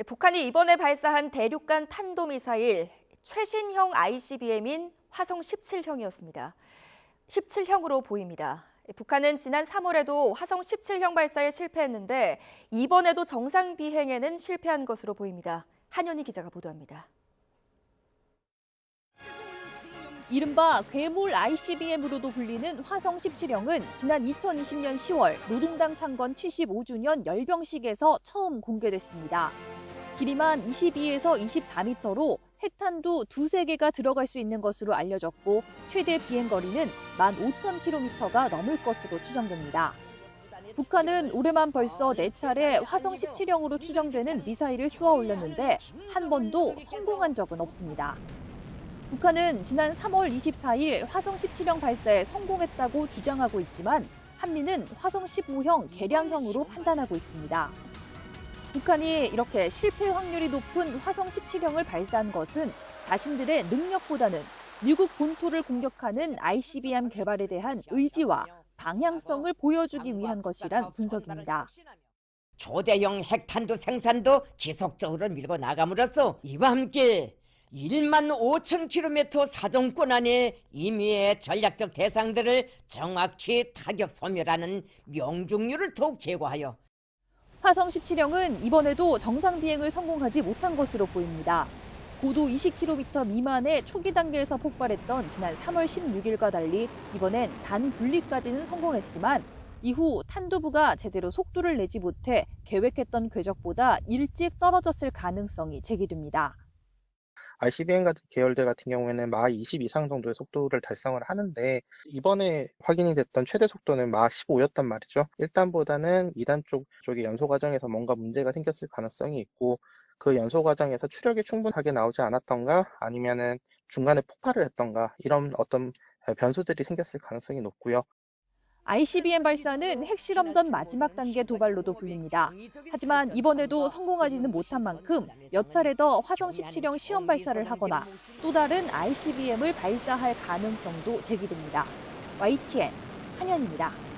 북한이 이번에 발사한 대륙간 탄도미사일 최신형 ICBM인 화성 17형이었습니다. 17형으로 보입니다. 북한은 지난 3월에도 화성 17형 발사에 실패했는데 이번에도 정상 비행에는 실패한 것으로 보입니다. 한현희 기자가 보도합니다. 이른바 괴물 ICBM으로도 불리는 화성 17형은 지난 2020년 10월 노동당 창건 75주년 열병식에서 처음 공개됐습니다. 길이만 22에서 24m로 핵탄두 두세 개가 들어갈 수 있는 것으로 알려졌고 최대 비행거리는 15,000km가 넘을 것으로 추정됩니다. 북한은 올해만 벌써 4차례 화성 17형으로 추정되는 미사일을 쏘아 올렸는데 한 번도 성공한 적은 없습니다. 북한은 지난 3월 24일 화성 17형 발사에 성공했다고 주장하고 있지만 한미는 화성 15형 개량형으로 판단하고 있습니다. 북한이 이렇게 실패 확률이 높은 화성 17형을 발사한 것은 자신들의 능력보다는 미국 본토를 공격하는 ICBM 개발에 대한 의지와 방향성을 보여주기 위한 것이란 분석입니다. 초대형 핵탄두 생산도 지속적으로 밀고 나감으로써 이와 함께 15,000km 사정권 안에 임의의 전략적 대상들을 정확히 타격 소멸하는 명중률을 더욱 제고하여 화성 17형은 이번에도 정상 비행을 성공하지 못한 것으로 보입니다. 고도 20km 미만의 초기 단계에서 폭발했던 지난 3월 16일과 달리 이번엔 단 분리까지는 성공했지만 이후 탄두부가 제대로 속도를 내지 못해 계획했던 궤적보다 일찍 떨어졌을 가능성이 제기됩니다. ICBM 같은 계열들 같은 경우에는 마 20 이상 정도의 속도를 달성을 하는데 이번에 확인이 됐던 최대 속도는 마 15였단 말이죠. 1단보다는 2단 쪽의 연소 과정에서 뭔가 문제가 생겼을 가능성이 있고 그 연소 과정에서 추력이 충분하게 나오지 않았던가 아니면은 중간에 폭발을 했던가 이런 어떤 변수들이 생겼을 가능성이 높고요. ICBM 발사는 핵실험 전 마지막 단계 도발로도 불립니다. 하지만 이번에도 성공하지는 못한 만큼 몇 차례 더 화성 17형 시험 발사를 하거나 또 다른 ICBM을 발사할 가능성도 제기됩니다. YTN 한현입니다.